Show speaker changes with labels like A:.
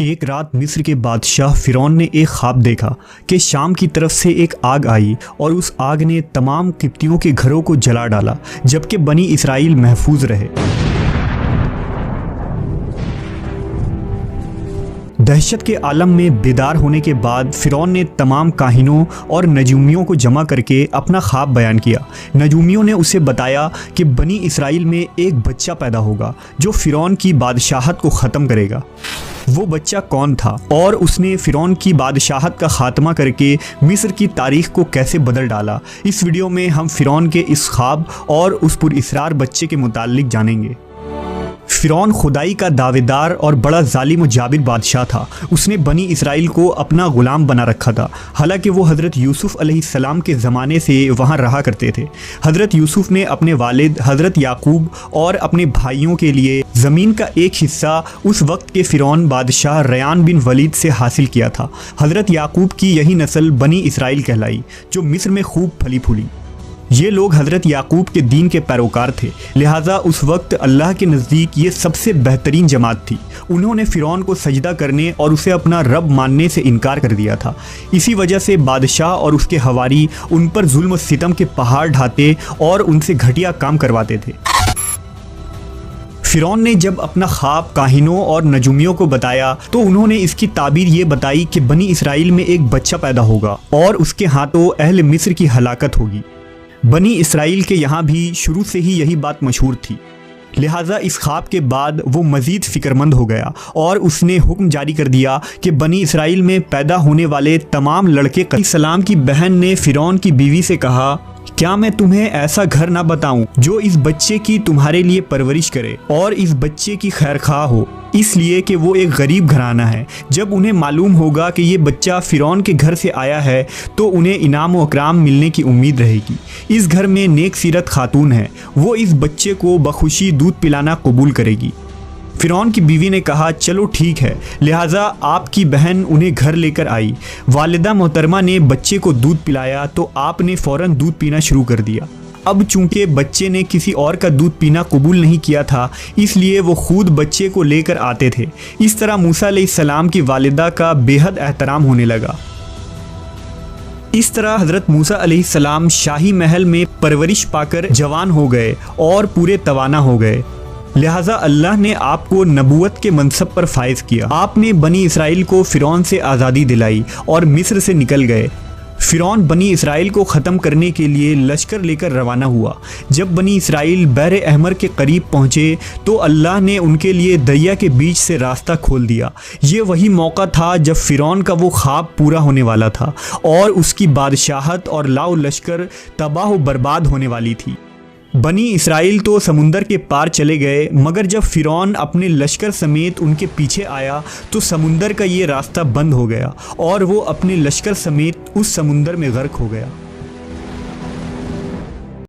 A: एक रात मिस्र के बादशाह फ़िरौन ने एक ख्वाब देखा कि शाम की तरफ से एक आग आई और उस आग ने तमाम किप्तियों के घरों को जला डाला, जबकि बनी इसराइल महफूज रहे। दहशत के आलम में बेदार होने के बाद फ़िरौन ने तमाम काहिनों और नजूमियों को जमा करके अपना ख्वाब बयान किया। नजूमियों ने उसे बताया कि बनी इसराइल में एक बच्चा पैदा होगा जो फ़िरौन की बादशाहत को ख़त्म करेगा। वो बच्चा कौन था और उसने फ़िरौन की बादशाहत का ख़ात्मा करके मिस्र की तारीख़ को कैसे बदल डाला, इस वीडियो में हम फ़िरौन के इस ख्वाब और उस पुरइसरार बच्चे के मुताल्लिक जानेंगे। फ़िरौन खुदाई का दावेदार और बड़ा जालिम और जाबिर बादशाह था। उसने बनी इसराइल को अपना ग़ुलाम बना रखा था। हालांकि वो हज़रत यूसुफ़ अलैहिस्सलाम के ज़माने से वहाँ रहा करते थे। हज़रत यूसुफ़ ने अपने वालिद हज़रत याकूब और अपने भाइयों के लिए ज़मीन का एक हिस्सा उस वक्त के फ़िरौन बादशाह रयान बिन वलीद से हासिल किया था। हज़रत याकूब की यही नस्ल बनी इसराइल कहलाई, जो मिस्र में खूब फली फूली। ये लोग हज़रत याकूब के दीन के पैरोकार थे, लिहाजा उस वक्त अल्लाह के नज़दीक ये सबसे बेहतरीन जमात थी। उन्होंने फ़िरौन को सजदा करने और उसे अपना रब मानने से इनकार कर दिया था। इसी वजह से बादशाह और उसके हवारी उन पर जुल्म सितम के पहाड़ ढाते और उनसे घटिया काम करवाते थे। फ़िरौन ने जब अपना ख्वाब काहिनों और नजूमियों को बताया तो उन्होंने इसकी ताबीर ये बताई कि बनी इसराइल में एक बच्चा पैदा होगा और उसके हाथों अहले मिस्र की हलाकत होगी। बनी इसराइल के यहाँ भी शुरू से ही यही बात मशहूर थी, लिहाजा इस ख्वाब के बाद वो मज़ीद फ़िक्रमंद हो गया और उसने हुक्म जारी कर दिया कि बनी इसराइल में पैदा होने वाले तमाम लड़के सलाम की बहन ने फ़िरौन की बीवी से कहा, क्या मैं तुम्हें ऐसा घर ना बताऊं जो इस बच्चे की तुम्हारे लिए परवरिश करे और इस बच्चे की खैरख्वाह हो, इसलिए कि वो एक गरीब घराना है। जब उन्हें मालूम होगा कि ये बच्चा फ़िरौन के घर से आया है तो उन्हें इनाम व इकराम मिलने की उम्मीद रहेगी। इस घर में नेक सीरत खातून है, वो इस बच्चे को बखुशी दूध पिलाना कबूल करेगी। फ़िरौन की बीवी ने कहा, चलो ठीक है। लिहाजा आपकी बहन उन्हें घर लेकर आई। वालिदा मोहतरमा ने बच्चे को दूध पिलाया तो आपने फ़ौरन दूध पीना शुरू कर दिया। अब चूंकि बच्चे ने किसी और का दूध पीना कबूल नहीं किया था, इसलिए वो खुद बच्चे को लेकर आते थे। इस तरह मूसा अलैहिस्सलाम की वालिदा का बेहद एहतराम होने लगा। इस तरह हज़रत मूसा अलैहिस्सलाम शाही महल में परवरिश पाकर जवान हो गए और पूरे तवाना हो गए। लिहाजा अल्लाह ने आपको नबूवत के मनसब पर फाइज किया। आपने बनी इसराइल को फ़िरौन से आज़ादी दिलाई और मिस्र से निकल गए। फ़िरौन बनी इसराइल को ख़त्म करने के लिए लश्कर लेकर रवाना हुआ। जब बनी इसराइल बहर अहमर के करीब पहुँचे तो अल्लाह ने उनके लिए दरिया के बीच से रास्ता खोल दिया। ये वही मौका था जब फ़िरौन का वो ख्वाब पूरा होने वाला था और उसकी बादशाहत और लाओ लश्कर तबाह व बर्बाद होने वाली थी। बनी इसराइल तो समुंदर के पार चले गए, मगर जब फ़िरौन अपने लश्कर समेत उनके पीछे आया तो समुंदर का ये रास्ता बंद हो गया और वो अपने लश्कर समेत उस समुंदर में गर्क हो गया।